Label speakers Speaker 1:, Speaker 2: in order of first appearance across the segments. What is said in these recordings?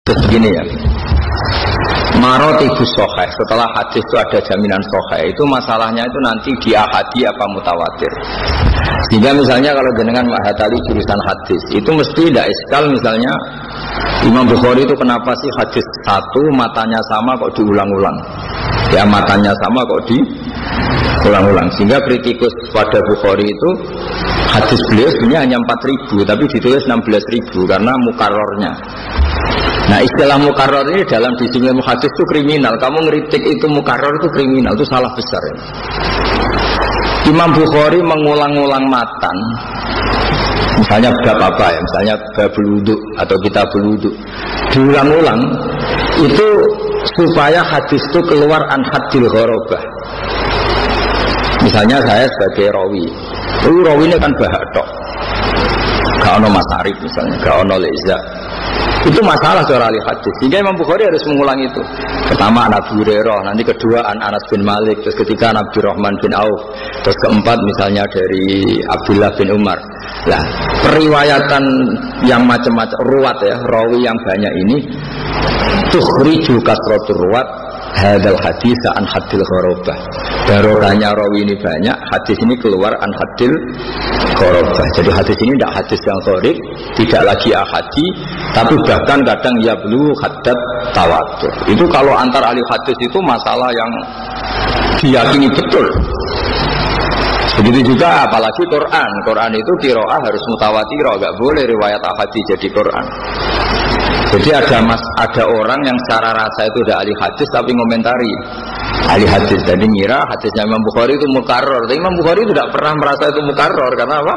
Speaker 1: Terus begini ya, marotibus soheh, setelah hadis itu ada jaminan soheh, itu masalahnya itu nanti di ahadi apa mutawatir. Sehingga misalnya kalau jenengan menghatali jurusan hadis, itu mesti tidak iskal misalnya Imam Bukhari itu kenapa sih hadis satu matanya sama kok diulang-ulang? Ya matanya sama kok diulang-ulang. Sehingga kritikus pada Bukhari itu hadis beliau sebenarnya hanya 4.000 tapi ditulis 16.000 karena mukarrornya. Nah istilah mukarrar ini dalam disiplin hadis itu kriminal. Kamu ngeritik itu mukarrar itu kriminal, itu salah besar ya. Imam Bukhari mengulang-ulang matan, misalnya bab apa ya, misalnya bab wudhu atau kitab wudhu, diulang-ulang itu supaya hadis itu keluar an hadil gharabah. Misalnya saya sebagai rawi, rawi ini kan bahak tok, gak ono masarif misalnya, gak ono leza. Itu masalah seorang ahli hadis. Sehingga Imam Bukhari harus mengulang itu. Pertama an Abu Hurairah, nanti kedua an Anas bin Malik, terus ketiga an Abdurrahman bin Auf, terus keempat misalnya dari Abdullah bin Umar. Nah, periwayatan yang macam-macam ruwat ya, rawi yang banyak ini tukhriju kasratur ruwat hadal hadis an hadil gharabah. Barokahnya rawi ini banyak, hadis ini keluar an hadil gharabah. Jadi hadis ini tidak hadis yang gharib, tidak lagi ahadi, tapi bahkan kadang yablu haddad tawatur. Itu kalau antar ahli hadis itu masalah yang diyakini betul. Begitu juga apalagi Quran. Quran itu qiraah harus mutawatirah, enggak boleh riwayat ahadi jadi Quran. Jadi ada orang yang secara rasa itu udah ahli hadis tapi ngomentari ahli hadis. Jadi ngira hadisnya Imam Bukhari itu mukarrar. Tapi Imam Bukhari itu tidak pernah merasa itu mukarrar. Karena apa?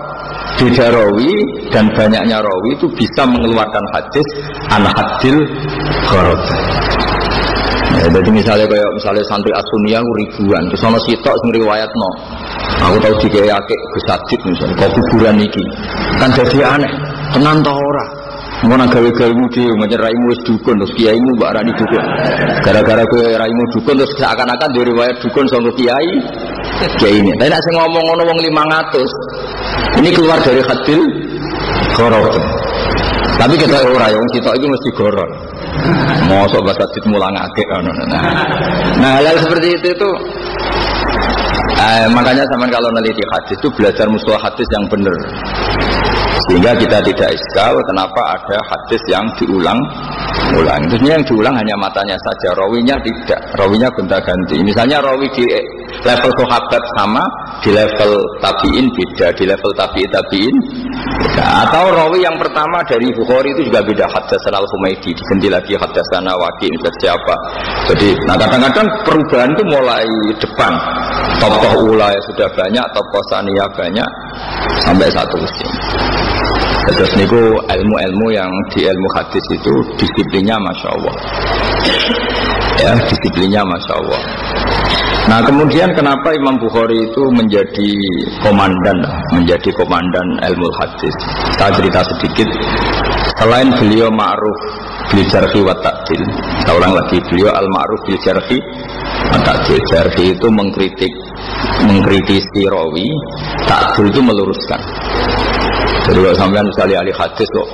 Speaker 1: Beda rawi dan banyaknya rawi itu bisa mengeluarkan hadis an hadil gharabah. Ya, jadi misalnya santri As-Sunniyah ribuan, terus sama sitok sing riwayatno. Aku tahu dikeyake Gus Adit misalnya, kok kuburan iki. Kan jadi aneh. Tenan ta ora? Ngono gawe-gawemu dhewe menyang raimu wis dukun terus kiaimu mbak rani dukun. Gara-gara kowe raimu dukun terus seakan-akan di riwayat dukun sanggo kiai ini. Tapi nek sing ngomong ngono wong 500. Ini keluar dari hadil gharabah. Tapi kita ora ya wong sitok iki mesti goror. Mosok bahasa dit mulangake ngono. Nah, hal seperti itu makanya sampean kalau neliti hadis itu belajar mustalah hadis yang benar. Sehingga kita tidak iskal kenapa ada hadis yang diulang-ulang. Itu yang diulang hanya matanya saja, rawinya tidak, rawinya gonta-ganti. Misalnya rawi di level sahabat sama, di level tabi'in beda, di level tabi'in beda. Atau rawi yang pertama dari Bukhari itu juga beda, haddatsana al-Humaydi, diganti lagi haddatsana Waqi' siapa. Jadi, nah kadang-kadang perubahan itu mulai depan. Tokoh ula sudah banyak, tokoh saniyah banyak, sampai satu musim. Terus niku ilmu-ilmu yang di ilmu hadis itu disiplinnya Masya Allah. Ya, disiplinnya Masya Allah. Nah kemudian kenapa Imam Bukhari itu menjadi komandan ilmu hadis? Saya cerita sedikit. Selain beliau ma'ruf bil jarhi wa ta'dil, kita ulang lagi, beliau al-ma'ruf bil jarhi wa ta'dil. Jarhi itu mengkritisi rawi, ta'dil itu meluruskan. Jadi kalau sampean misalnya ahli hadis kok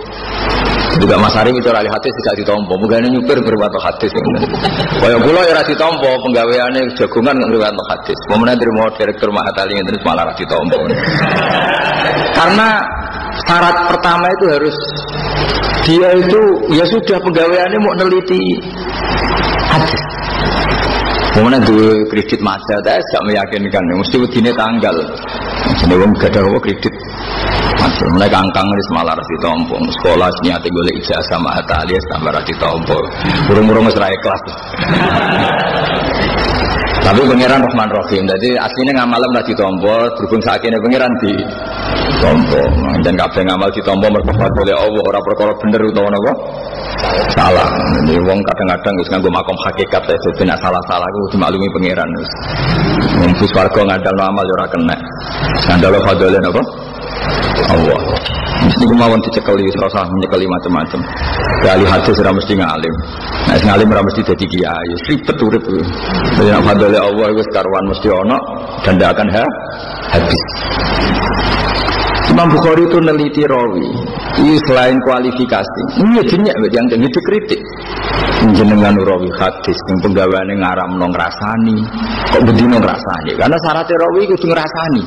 Speaker 1: juga Mas Arif itu ahli hadis tidak ditompo, mugane nyupir berwatu hadis. Kaya kula ya ora ditompo, penggaweane jagongan ngriwayatno hadis. Pemene terima direktur Mahatali terus malah ora ditompo. Karena syarat pertama itu harus dia itu ya sudah penggaweane mau neliti hadis. Pemene duwe kredit macet gak meyakinkan, mesti wedine tanggal. Jenenge wong gadah kredit mulai kangkang wis malah ra ditampa sekolah niate golek ijazah Mahatali tambah ra ditampa urung-urung wis ra ikhlas. Tapi pangeran Rahman Rahim jadi aslinya ngamal ra ditampa berhubung sakene pangeran ditampa dan kabeh ngamal ditampa mergo oleh Allah ora perkara bener utawa napa salah. Jadi wong kadang-kadang wis nganggo makom hakikat dadi nek salah-salah kudu dimaklumi pangeran wis wong swarga ngandalno amal ora kena ngandalo fadhole napa Allah. Mesti kemauan dicekeli, serasa menyekeli macam-macam. Ahli hadis ora mesti ngalim. Nek sing ngalim ora mesti dadi kiai. Ribet urip. Nek fadhole Allah wis karuan mesti ana dan ndak akan habis. Imam Bukhari itu neliti rawi. Ini selain kualifikasi, ini jenyak yang dikritik. Jenengan rawi hadis yang penggaweane ngaramno ngrasani, kok bedino ngrasani? Karena syaratnya rawi kudu ngrasani.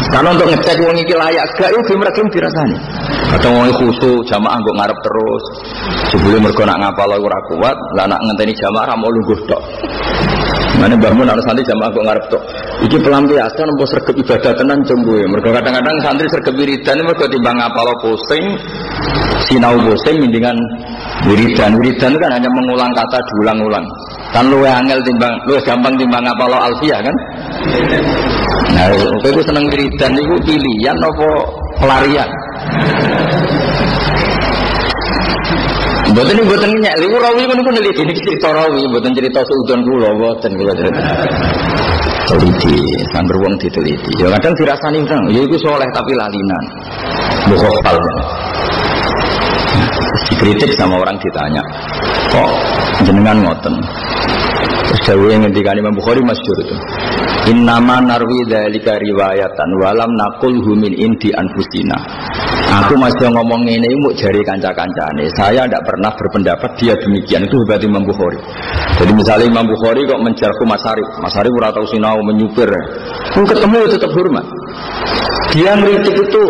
Speaker 1: Karena untuk ngecek wong iki layak gak yo gemrek dirasani. Kadang wong khusyuk jamaah kok ngarep terus. Sebelum mergo nak ngapal ora kuat, lah nak ngenteni jamaah ra mau lungguh tok. Mane Mbah Mun ana santri jamaah kok ngarep tok. Iki pelampiasan apa sregep ibadah tenan jenggoe. Mergo kadang-kadang santri sregep wiridan mergo timbang ngapal pusing, sinau pusing mendingan wiridan. Wiridan itu kan hanya mengulang kata diulang-ulang. Kan luwih angel timbang, luwih gampang timbang ngapal alfiah kan? Nah, itu seneng wiridan itu pilihan apa pelarian? Mboten nyek liwu rawi niku neliti niki cerita rawi, mboten cerita seudon kula, mboten kula cerita. Teliti, sambil wong diteliti. Ya kadang dirasani nang, ya iku soleh tapi lalinan. Mukhafal. Dikritik sama orang ditanya, kok jenengan ngoten? Terus dawuhe ngendikane Imam Bukhari masyhur itu. Innama narwi dzalika riwayatan walam naqulhu min indi anfusina. Aku masih ngomong ini mau jari kanca-kancane. Saya tidak pernah berpendapat dia demikian. Itu hebat Imam Bukhari. Jadi misalnya Imam Bukhari kok menjarku Mas Arif ora tau sinau menyupir. Ketemu tetap hormat. Dia ngeritik itu,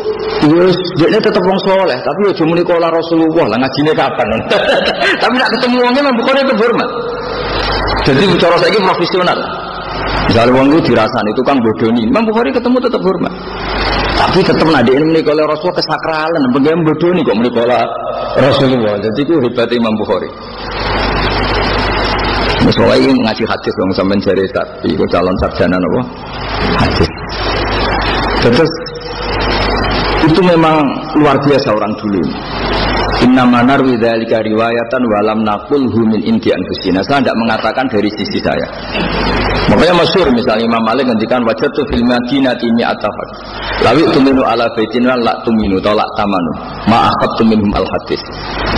Speaker 1: dia tetap wong soleh, tapi ya cuma nikola Rasulullah lah ngajine kapan? Tapi nak ketemu wongnya Imam Bukhari tetap hormat. Jadi bicara saya ini profesional. Misalnya wong itu dirasani tukang bodoni, Imam Bukhari ketemu tetap hormat. Tapi tetap nadi ini menikola Rasulullah kesakralan, bagaimana bodoni kok menikola Rasulullah. Jadi itu hebat Imam Bukhari. Misalnya ini ngaji hadis dong sampai jari tapi itu calon sarjana apa? Hadis. Terus itu memang luar biasa orang dulu. Inna manar widzalika riwayatan walam naqulhu min indi anfusina. Saya tidak mengatakan dari sisi saya. Makanya masyhur misalnya Imam Malik ngendikan wajatu fil madinati mi'atafat. Lawi tuminu ala baitina la tuminu tolak tamanu. Ma akhadtu minhum al hadis.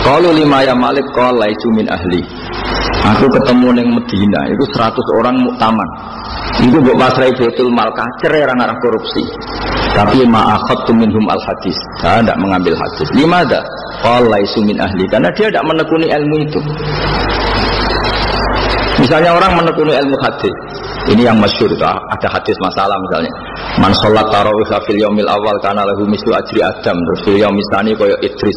Speaker 1: Qalu lima ya Malik qala laisu min ahli. Aku ketemu ning Medina itu 100 orang muktaman. Itu mbok pasrai betul mal kacer orang arah korupsi. Tapi ma akhadtu minhum al hadis. Saya tidak mengambil hadis. Limada? Qala laisu min ahli. Karena dia tidak menekuni ilmu itu. Misalnya orang menekuni ilmu hadis. Ini yang masyhur itu ada hadis masalah misalnya. Man sholat tarawih fil yaumil awal kana lahu mislu ajri Adam. Terus fil yaumil tsani kaya Idris.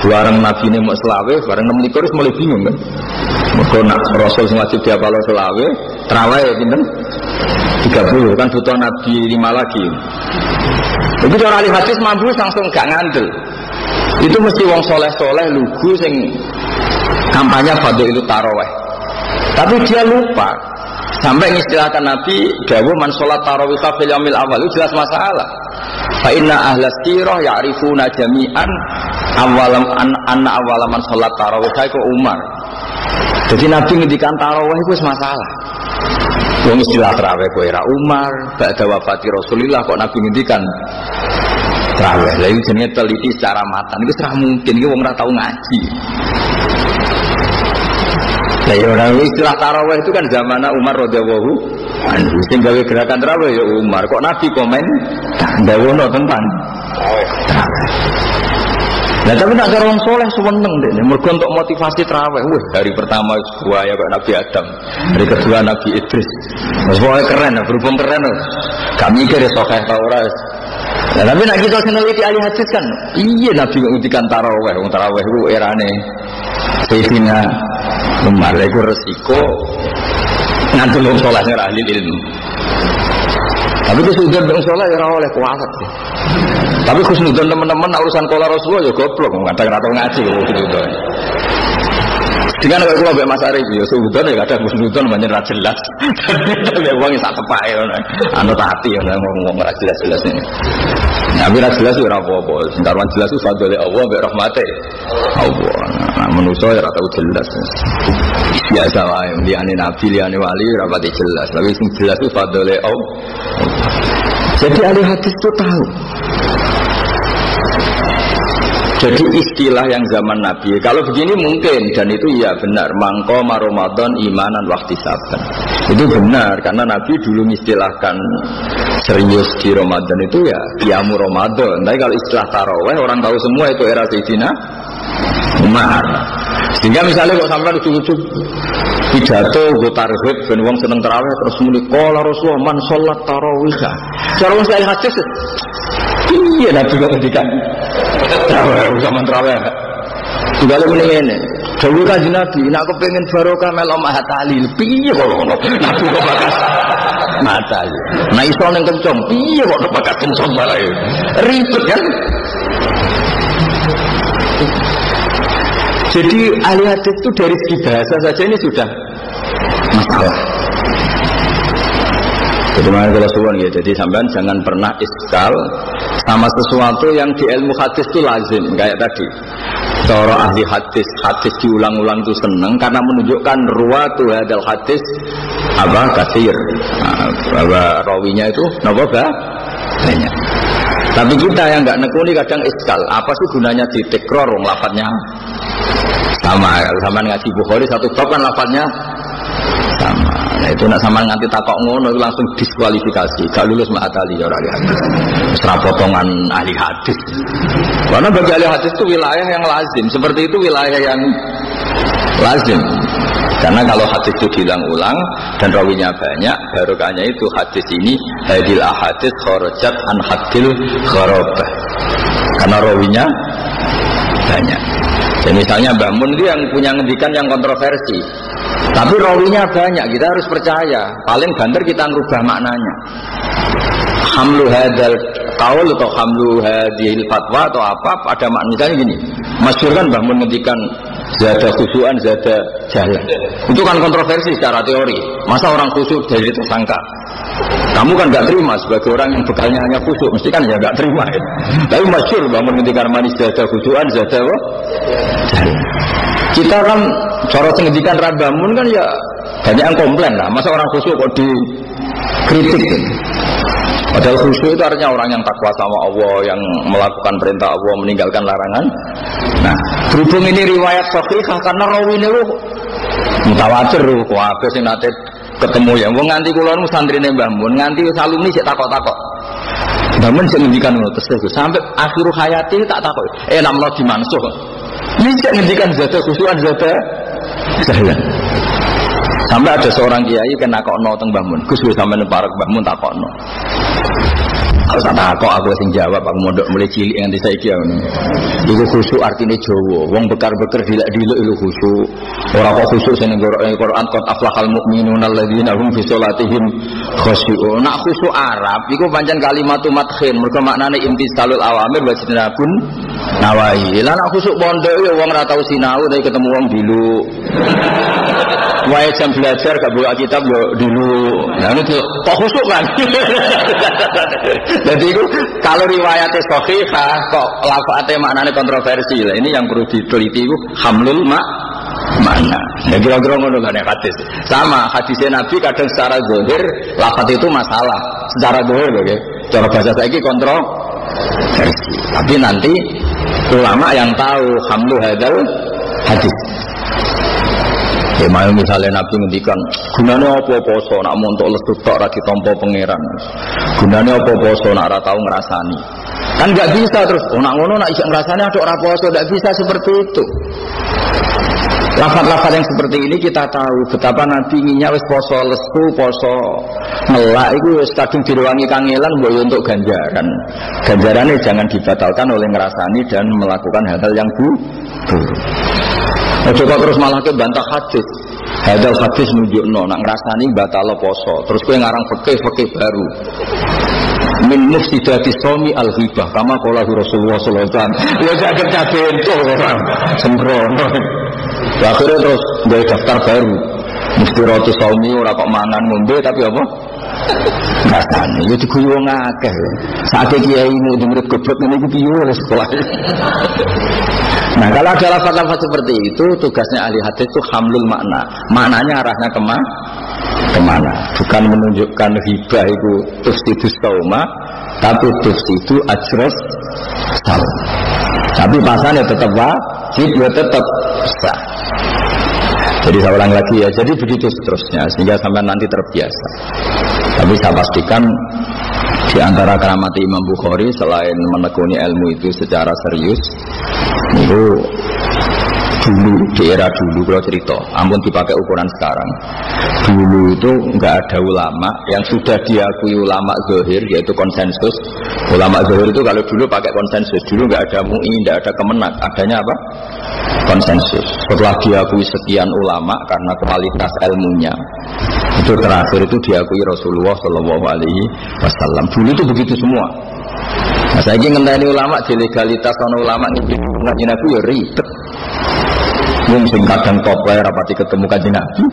Speaker 1: Bareng nabi ne mok selawe, bareng 26 wis mulai bingung kan. Mergo nak Rasul sing wajib diapal selawe, tarawih pinten? 30 kan butuh nabi 5 lagi. Begitu orang ahli hadis mampu langsung gak ngandel. Itu mesti wong soleh-soleh lugu sing kampanye fadhilul tarawih. Tapi dia lupa sampai mengistilahkan Nabi dawuh man sholat tarawih fil yaumil awal itu jelas masalah. Fa inna ahlas sirah ya'rifuna jami'an awalam anna awalaman sholat tarawih kaya Umar. Jadi Nabi ngendikan tarawih itu masalah. Wong istilah tarawih kowe ra Umar, ba'da wafati Rasulullah kok Nabi ngendikan tarawih. Lah iki jenenge teliti secara matan. Iki ora mungkin iki wong ora tau ngaji. Lah ya ora istilah tarawih itu kan zaman Umar radhiyallahu anhu sing gawe gerakan tarawih ya Umar. Kok Nabi komen ndawono tentang tarawih. Nah tapi nak orang soleh seneng deh, mergo untuk motivasi tarawih. Wih, hari pertama buaya kok Nabi Adam, hari kedua Nabi Idris. Semuanya keren, berhubung keren. Gak mikir ya sokeh tau ora. Nah tapi nak kita seneliti ahli hadis kan, iya Nabi ngendikan tarawih, wong tarawih itu erane Sayyidina Umar. Itu resiko ngantul wong soleh ora ahli ilmu. Tapi kesudah wong soleh ora oleh kuasa. Tapi khusnudon teman-teman urusan kola Rasulullah ya goblok, kadang atau ngaji kok gitu. Dengan kalau kula mbek Mas Arif ya khusnudon ya kadang khusnudon pancen ra jelas. Tapi wong sak tepake ngono. Anu hati ya ngomong ra jelas-jelas ini. Nah, ora jelas ora apa-apa. Sing karuan jelas itu fadhole Allah mbek rahmate Allah. Nah, manusa ya ora tau jelas. Biasa wae liyane nabi, liyane wali ora pati jelas. Tapi sing jelas itu fadhole Allah. Jadi ahli hadis itu tahu. Jadi istilah yang zaman Nabi, kalau begini mungkin, dan itu ya benar, mangqama Ramadan imanan wahtisaban. Itu benar, karena Nabi dulu mengistilahkan serius di Ramadan itu ya qiyamu Ramadan. Tapi kalau istilah tarawih, orang tahu semua itu era Sayyidina Umar. Sehingga misalnya kok sampai lucu-lucu pidato gue tarhib ben wong seneng tarawih terus muni qala Rasulullah man sholat tarawih. Cara wong saya hadis iya Nabi kok ngendikan tarawih zaman tarawih. Juga muni ngene. Dawuh Kanjeng Nabi, nek aku pengen barokah mel omah tahlil, piye kok ngono? Nabi kok bakas mata. Nah iso ning kencong, piye kok bakas kencong balae. Ribet kan? Jadi ahli hadis itu dari segi bahasa saja ini sudah masalah. Jadi makanya kalau suwon ya, jadi sampean jangan pernah iskal sama sesuatu yang di ilmu hadis itu lazim kayak tadi. Cara ahli hadis diulang-ulang itu senang karena menunjukkan ruwatu hadal hadis apa katsir. Bahwa rawinya itu napa banyak. Tapi kita yang enggak nekuni kadang iskal. Apa sih gunanya ditekror wong lafadznya sama ngaji Bukhari satu bab kan lafadznya sama. Nah itu nak sama nganti takok ngono itu langsung diskualifikasi. Gak lulus ma'atali ya orang ahli hadis. Serah potongan ahli hadis. Karena bagi ahli hadis itu wilayah yang lazim. Seperti itu wilayah yang lazim. Karena kalau hadis itu diulang-ulang dan rawinya banyak, barokahnya itu hadis ini hadil ahadits kharajat an hadil gharabah. Karena rawinya banyak. Dan misalnya Mbah Mun itu yang punya ngendikan yang kontroversi. Tapi rawinya banyak, kita harus percaya. Paling banter kita ngerubah maknanya. Hamlu hadal qaul atau hamlu hadhil fatwa atau apa ada makna misalnya gini. Masyhur kan Mbah Mun ngendikan zada khusyuan zada jalan. Itu kan kontroversi secara teori. Masa orang khusyuk jadi tersangka? Kamu kan nggak terima sebagai orang yang bekalnya hanya khusyuk, mesti kan ya nggak terima. Ya. Tapi masyhur bangun ngendikan manis zada khusyuan zada jalan. Kita kan cara ngendikan rabamun kan ya banyak yang komplain lah. Masa orang khusyuk kok dikritik? Gitu. Padahal khusyuk itu artinya orang yang takwa sama Allah, yang melakukan perintah Allah, meninggalkan larangan. Nah, berhubung ini riwayat sahihah karena rawine lu mutawatir lu, kuwabe sing nate ketemu ya. Wong nganti kula nu santrine Mbah Mun, nganti alumni sik takok-takok. Mbah Mun sik ngendikan ngono terus sampai akhir hayati tak takok. Nek mau dimansuh. Ini sik ngendikan zada khusyuan zada jalan. Sampai ada seorang kiai kena takokno teng Mbah Mun. Gus wis sampeyan parek Mbah Mun takokno. Kalau tak takok aku sing jawab, aku mondok mulai cilik nganti saiki ngono. Iku khusyuk artine Jawa. Wong bekar-bekar dilak-diluk iku khusyuk. Ora kok khusyuk sing nggorok Quran qad aflahal mu'minuna alladzina hum fi sholatihim khushu'un. Nak khusyuk Arab iku pancen kalimatu madkhin, mergo maknane imtisalul awamir wa jinabun nawahi. Lah nak khusyuk pondok ya wong ora tau sinau tapi ketemu wong diluk. Wae jam belajar gak buka kitab yo dulu. Nah itu kok khusyuk kan. Jadi itu kalau riwayatnya sahihah kok lafadznya maknanya kontroversi lah. Ini yang perlu diteliti itu hamlul makna. Ya kira-kira ngono kan hadis. Sama hadisnya Nabi kadang secara zahir lafadz itu masalah. Secara zahir oke. Cara bahasa saiki kontroversi. Tapi nanti ulama yang tahu hamlu hadal hadis. Ya misalnya Nabi ngendikan gunanya apa poso nak montok lesu tok ra ditampa pangeran. Gunanya apa poso nak ora tau ngrasani. Kan enggak bisa terus nak ngono nak isok ngrasani ada ora poso, enggak bisa seperti itu. Lafaz-lafaz yang seperti ini kita tahu betapa Nabi inginnya wis poso lesu, poso melak itu wis kadung direwangi kangelan mbok untuk ganjaran. Ganjarannya jangan dibatalkan oleh ngrasani dan melakukan hal-hal yang buruk. Coba terus malah ke bantah hadis. Hadal hadis nunjukno nak ngrasani batalo poso. Terus kowe ngarang fikih baru. Min mufsidati shaumi al-ghibah kama qala Rasulullah sallallahu alaihi wasallam. Ya saged kabento orang sembrono. Akhirnya terus gawe daftar baru. Mufsidati shaumi ora kok mangan ngombe tapi apa? Ngrasani. Ya diguyu wong akeh. Saiki kiaimu murid goblok ngene iki piye oleh sekolah. Nah kalau ada lafaz-lafaz seperti itu tugasnya ahli hadis itu hamlul makna. Maknanya arahnya kemana? Bukan menunjukkan hibah itu tufsidus sauma, tapi tufsidu ajras saum. Tapi pasannya tetap wajib, ya tetap sah. Jadi saya ulang lagi ya, jadi begitu seterusnya sehingga sampai nanti terbiasa. Tapi saya pastikan di antara keramat Imam Bukhari selain menekuni ilmu itu secara serius, itu dulu di era dulu kalau cerita, ampun dipakai ukuran sekarang. Dulu itu nggak ada ulama yang sudah diakui ulama zahir yaitu konsensus. Ulama zahir itu kalau dulu pakai konsensus, dulu nggak ada MUI, nggak ada Kemenak, adanya apa? Konsensus. Setelah diakui sekian ulama karena kualitas ilmunya, itu terakhir itu diakui Rasulullah Shallallahu Alaihi Wasallam. Dulu itu begitu semua. Nah, saya ingin ngenteni ulama di legalitas ulama ini ngaji Nabi ya ribet. Mungkin kadang topler rapati ketemu kanjeng Nabi.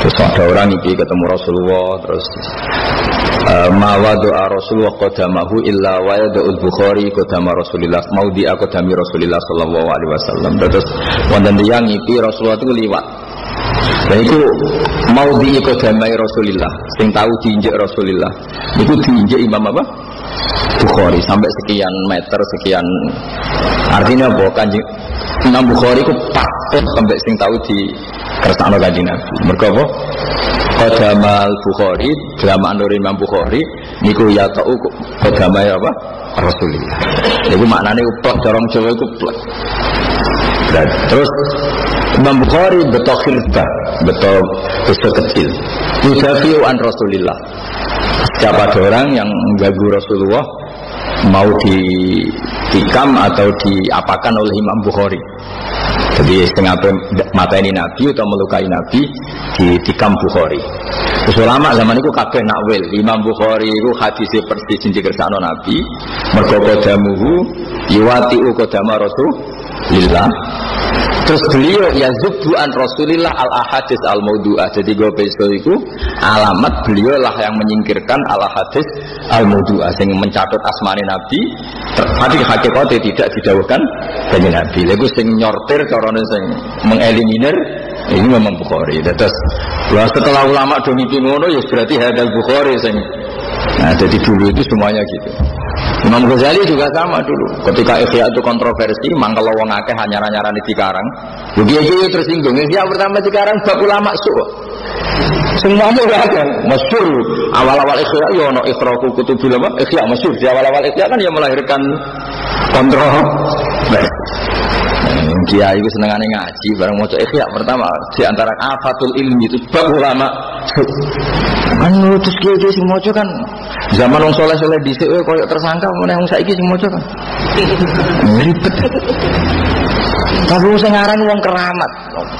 Speaker 1: Terus ada orang ini ketemu Rasulullah, terus mawa doa Rasulullah qadamahu illa wa yadul Bukhari qadama Rasulillah maudi qadami Rasulillah sallallahu alaihi wasallam. Terus wonten tiyang ngipi Rasulullah itu liwat. Lah iku maudi qadamai Rasulillah, sing tahu diinjek Rasulillah. Itu diinjek Imam apa? Bukhari sampai sekian meter sekian. Artinya apa? Kanjeng Imam Bukhari ku patut sampai sing tahu di kersane kanjeng Nabi. Mergo apa? Qadamal Bukhari, drama Nur Imam Bukhari niku ya tau qadamai apa? Rasulullah. Iku maknane plek corong Jawa iku plek. Terus Imam Bukhari betul khirdah, betul kecil. Yudafi'u an Rasulillah. Setiap ada orang yang mengganggu Rasulullah mau ditikam atau diapakan oleh Imam Bukhari. Jadi setengah mateni Nabi atau melukai Nabi ditikam Bukhari. Terus ulama zaman itu kabeh nakwil Imam Bukhari itu hadisnya persis sing kersane Nabi mergo qadamuhu yuwati'u qadama Rasulillah. Terus beliau ya zubuan Rasulillah al-ahadis al-maudu'ah. Jadi gue besok itu alamat beliau lah yang menyingkirkan al-ahadis al-maudu'ah yang mencatat asmani Nabi tapi hakikatnya tidak didawuhkan dari Nabi. Lalu sing nyortir caranya sing mengeliminir ini memang Bukhari. Terus setelah ulama do ngipi ngono ya berarti hadal Bukhari sing. Nah jadi dulu itu semuanya gitu. Imam Ghazali juga sama dulu. Ketika Ihya itu kontroversi, mangkel wong akeh anyar-anyaran di Cikarang. Begitu tersinggung. Ihya pertama Cikarang bab ulama su. Semuanya ada. Masyhur awal-awal Ihya ya ono Iqra'u kutubil apa? Ihya masyhur. Di awal-awal Ihya kan ya melahirkan kontroversi. Kiai itu senengane ngaji bareng maca Ihya pertama di antara afatul ilmi itu bab ulama. Kan terus kiai sing maca kan zaman wong saleh-saleh dhisik koyo tersangka meneh wong saiki sing maca kan. Ribet. Tapi sing aran wong keramat.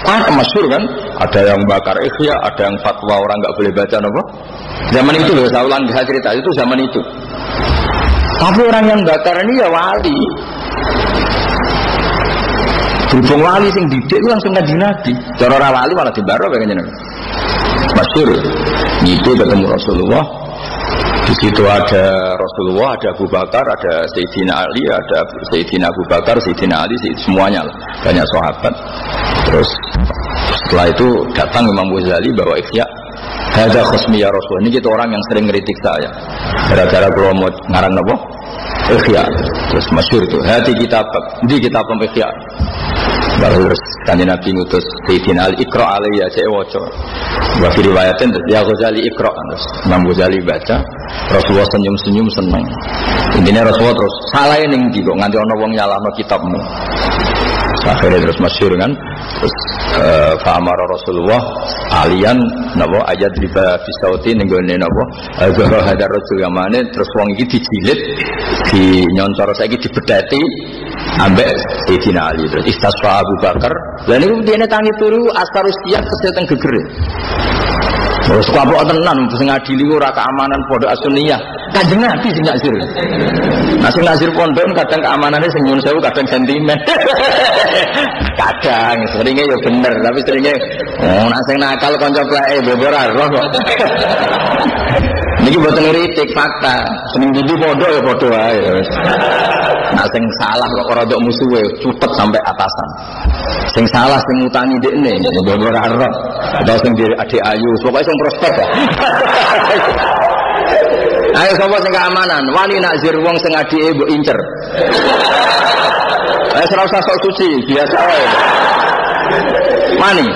Speaker 1: Kan masyhur kan, ada yang bakar Ihya, ada yang fatwa orang enggak boleh baca napa. Zaman itu loh, saya ulang cerita itu zaman itu. Tapi orang yang bakar ini ya wali. Berhubung wali sing didik langsung ngaji Nabi. Cara ora wali malah dibaro pengen jeneng. Masyhur. Itu ketemu Rasulullah. Di situ ada Rasulullah, ada Abu Bakar, ada Sayyidina Ali, ada Sayyidina Abu Bakar, Sayyidina Ali, semuanya lah. Banyak sahabat. Terus setelah itu datang Imam Ghazali bawa Ihya. Hadza khusmi ya Rasul. Ini kita orang yang sering ngeritik saya. Gara-gara kalau mau ngarang apa? Ihya. Terus masyhur itu. Hati kitab, di kitab Ihya. Baru terus kanjeng Nabi ngutus Sayyidina Ali Iqra alayya cek waca. Wa fi riwayatin ya Ghazali Iqra. Terus Imam Ghazali baca, Rasulullah senyum-senyum seneng. Intinya Rasulullah terus salah ning ndi kok nganti ana wong nyalahno kitabmu. Akhirnya terus masyhur kan. Terus fa'amara Rasulullah alian napa ayat riba fisauti ning gone napa azhara hadar rasul yamane terus wong iki dijilid di nyoncor saiki dibedheti ambek Sayyidina Ali. Terus istasfa Abu Bakar lha niku dene tangi turu astarus siap kesehatan geger. Terus kapok tenan sing ngadili ora keamanan pondok As-Sunniyah. Kanjeng Nabi sing nazir. Nah sing nazir pondok kadang keamanannya sing nyun sewu kadang sentimen. Kadang seringnya ya bener tapi seringnya nek sing nakal kanca pleke bobor roh kok. Niki mboten ngritik fakta. Sing ndi pondok ya padha wae. Nah sing salah kok ora ndok musuhe cepet sampai atasan. Sing salah sing ngutangi dekne bobor roh. Atau sing adik ayu pokoke sing prospek ya. Ayo sapa sing keamanan? Wani nakzir wong sing adike mbok incer. Ora usah sok suci, biasa wae. Wani.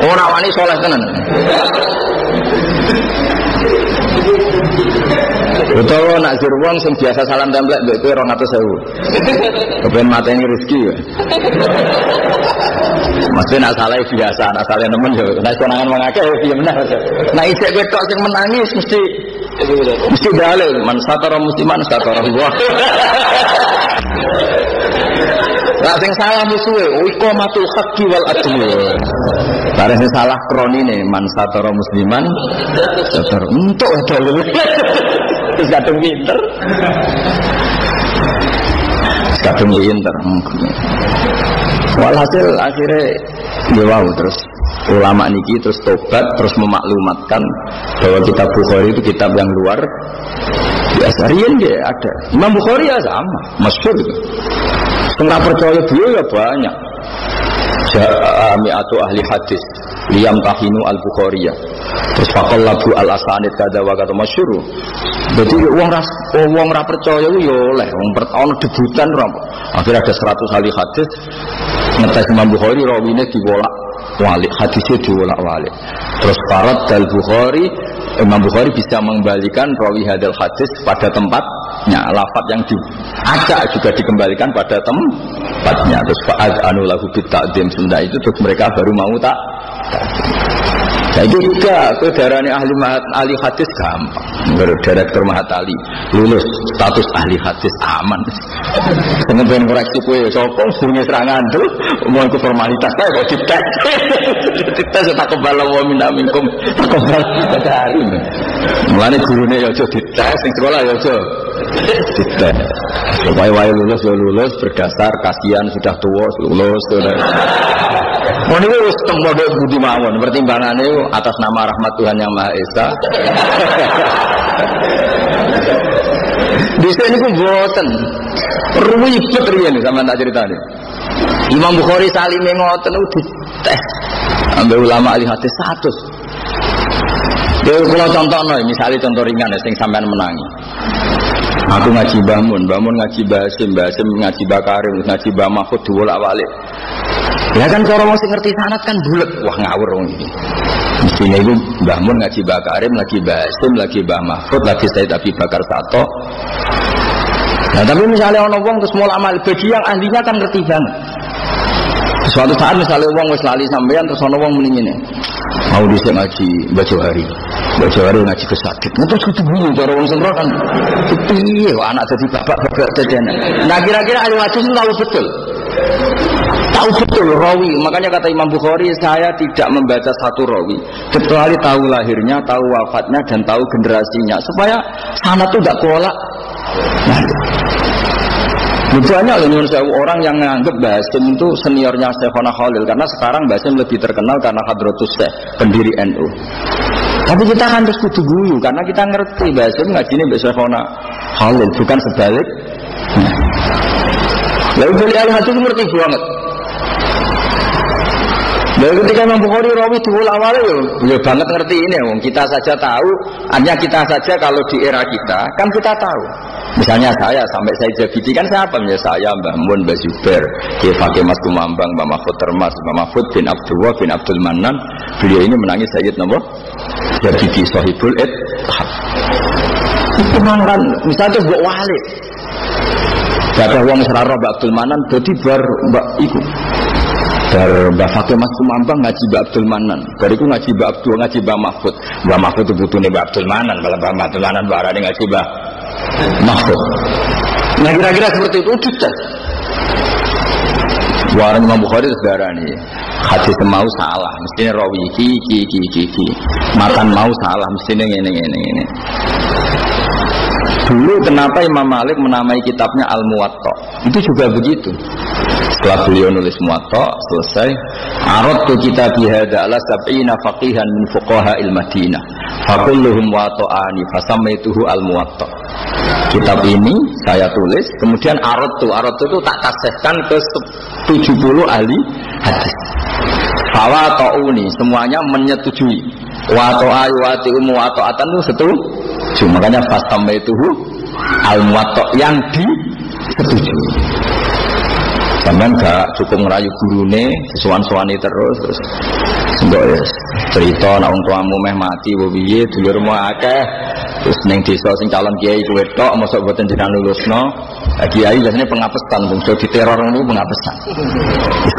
Speaker 1: Ora wani saleh tenan. Utawa nak jur wong sing biasa salam templek mbek kowe 200.000. Kepen mateni rezeki ya. Mesti nak salah biasa, nak salah nemen yo. Nek konangan wong akeh piye meneh. Nek isih kowe tok sing menangis mesti dalil man satara musliman satara Allah. Lah sing salah musuhe iqamatul haqqi wal adl. Bareng sing salah kronine man satara musliman satara entuk dalil. Terus kadung pinter. Kadung pinter. Walhasil akhirnya ya terus ulama niki terus tobat terus memaklumatkan bahwa kitab Bukhari itu kitab yang luar biasa. Rian dia ada Imam Bukhari ya sama masyhur itu. Setengah percaya beliau ya banyak. Jami'atu ahli hadis liyam tahinu al-Bukhariyah. Terus faqallabu al-asanid kada wa kata masyhur. Jadi wong ra percaya ku ya oleh wong pertama debutan ora. Akhirnya ada 100 ahli hadis ngetes Imam Bukhari rawine diwolak-walik, hadisnya diwolak-walik. Terus Farad al-Bukhari Imam Bukhari bisa mengembalikan rawi hadal hadis pada tempatnya, lafaz yang diacak juga dikembalikan pada tempatnya. Terus fa'ad anulahu bitta'dim sunda itu terus mereka baru mau tak. Jadi juga saudarane ahli hadis gampang. Direktur Mahatali lulus status ahli hadis aman. Pengen koreksi kowe sapa sunge serangan tuh mau ke formalitas kae kok dites. Dites tak kebal wa minkum tak kebal dari. Mulane gurune ya aja dites sing sekolah ya aja dites. Supaya wae lulus berdasar kasihan sudah tua lulus tuh. Mau ini wis teng model budi mawon pertimbangannya atas nama rahmat Tuhan yang Maha Esa. Di sini pun boten ribet riyen sama tak ceritane. Imam Bukhari salime ngoten dites ambek ulama ahli hadis 100. Dewe kula contohno misalnya contoh ringan sing sampean menangi. Aku ngaji Mbah Mun ngaji Basim ngaji Bakarim ngaji Mbah Mahfud diwolak-walik. Ya kan cara wong sing ngerti sanad kan bulet. Wah ngawur wong iki. Mestine iku Mbah Mun ngaji Bakarim lagi Basim lagi Mbah Mahfud lagi Said Abi Bakar Sato. Nah tapi misalnya ono wong terus mulai amal bagi yang ahlinya kan ngerti banget. Suatu saat misalnya wong wis lali sampean terus ono wong muni ngene. Mau dhisik ngaji Mbah Johari ngaji kesakit. Terus ketemu cara wong sentro kan. Piye anak dadi bapak-bapak jajan. Nah kira-kira ahli hadis tahu betul. Tahu betul rawi, makanya kata Imam Bukhari saya tidak membaca satu rawi kecuali tahu lahirnya, tahu wafatnya dan tahu generasinya supaya sanad itu tidak kolak. Banyak orang yang menganggap Basim itu seniornya Syekhona Khalil karena sekarang Basim lebih terkenal karena Hadratus Syekh pendiri NU. Tapi kita kan terus kudu guyu karena kita ngerti Basim ngajine mbek Syekhona Khalil bukan sebalik. Lalu beli al-hadis ngerti banget. Dan ketika Imam Bukhari rawi diwolak-walik ya banget ngerti ini wong kita saja tahu, hanya kita saja kalau di era kita kan kita tahu. Misalnya saya sampai saya jadi kan siapa? Ya saya Mbah Mun, Mbah Zubair, Kiai Fakih Mas Kumambang, Mbah Mahfud Termas, Mbah Mahfud bin Abdullah bin Abdul Manan. Beliau ini menangis Sayyid Nabi jadi di Sahibul Ithaf. Itu kan misalnya buat wali. Ada wong serara Mbak Abdul Manan jadi bar Mbak iku. Bar Mbak Fakih Mas Kumambang ngaji Mbak Abdul Manan. Bariku ngaji Mbak Abdul ngaji Mbak Mahfud. Mbak Mahfud itu butuhne Mbak Abdul Manan, malah Mbak Abdul Manan barane ngaji Mbak Mahfud. Nah kira-kira seperti itu dites. Warang Imam Bukhari saudara nih hadis mau salah mestinya rawi iki makan mau salah mestinya ngene. Dulu kenapa Imam Malik menamai kitabnya Al-Muwatta? Itu juga begitu. Setelah beliau nulis Muwatta selesai, aradtu kitabi hadza ala sab'ina faqihan min fuqaha'il Madinah. Fakulluhum wata'ani fasammaituhu Al-Muwatta. Kitab ini saya tulis, kemudian aradtu itu tak tasihkan ke 70 ahli hadis. Fawata'uni semuanya menyetujui. Wata'a wati'u muwata'atan itu setuju. Makanya fasammaituhu Al-Muwatta yang disetujui. Sampeyan gak cukup ngerayu gurune, sowan-sowani terus enggak ya cerita nek wong tuamu meh mati wo piye, dulurmu akeh. Terus ning desa sing calon kiai kuwi tok mosok boten jenengan lulusno. Kiai biasanya pengapesan, bangsa diteror niku pengapesan.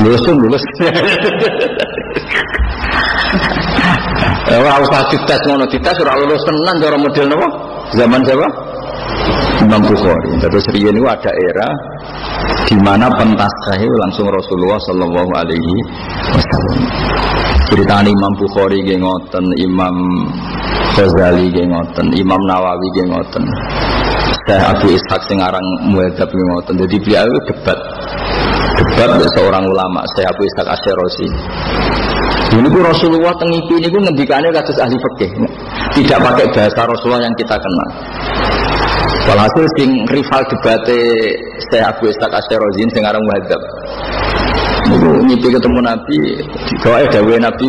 Speaker 1: Lulus. Ora usah dites ngono, dites ora lulus tenan cara model napa? Zaman siapa? Imam Bukhari. Terus riyen niku ada era di mana pentasih langsung Rasulullah sallallahu alaihi wasallam. Ceritane Imam Bukhari nggih ngoten, Imam Ghazali nggih ngoten, Imam Nawawi nggih ngoten. Syekh Abu Ishaq sing aran Muhadzab nggih ngoten. Jadi beliau debat seorang ulama, Syekh Abu Ishaq Asy-Syirazi. Ini ku Rasulullah tengipi ini ku ngendikane kados ahli fikih. Tidak pakai bahasa Rasulullah yang kita kenal. Walhasil sing rival debate Syekh Abu Ishaq Asy-Syirazi sing aran Muhadzab. Niku ngipi ketemu Nabi, digawe dawuhe Nabi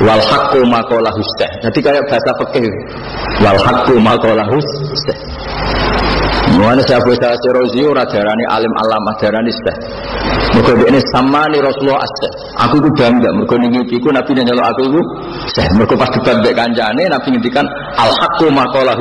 Speaker 1: wal haqqu ma qala husah. Jadi kayak bahasa fikih. Wal haqqu ma qala husah. Mulane Abu Ishaq Asy-Syirazi ora darani alim alamah, darani syekh. Mergo dekne samani Rasulullah as-syekh. Aku ku bangga mergo ning ngipiku Nabi nyeluk aku iku syekh. Mergo pas debat mbek kancane Nabi ngendikan al haqqu ma qala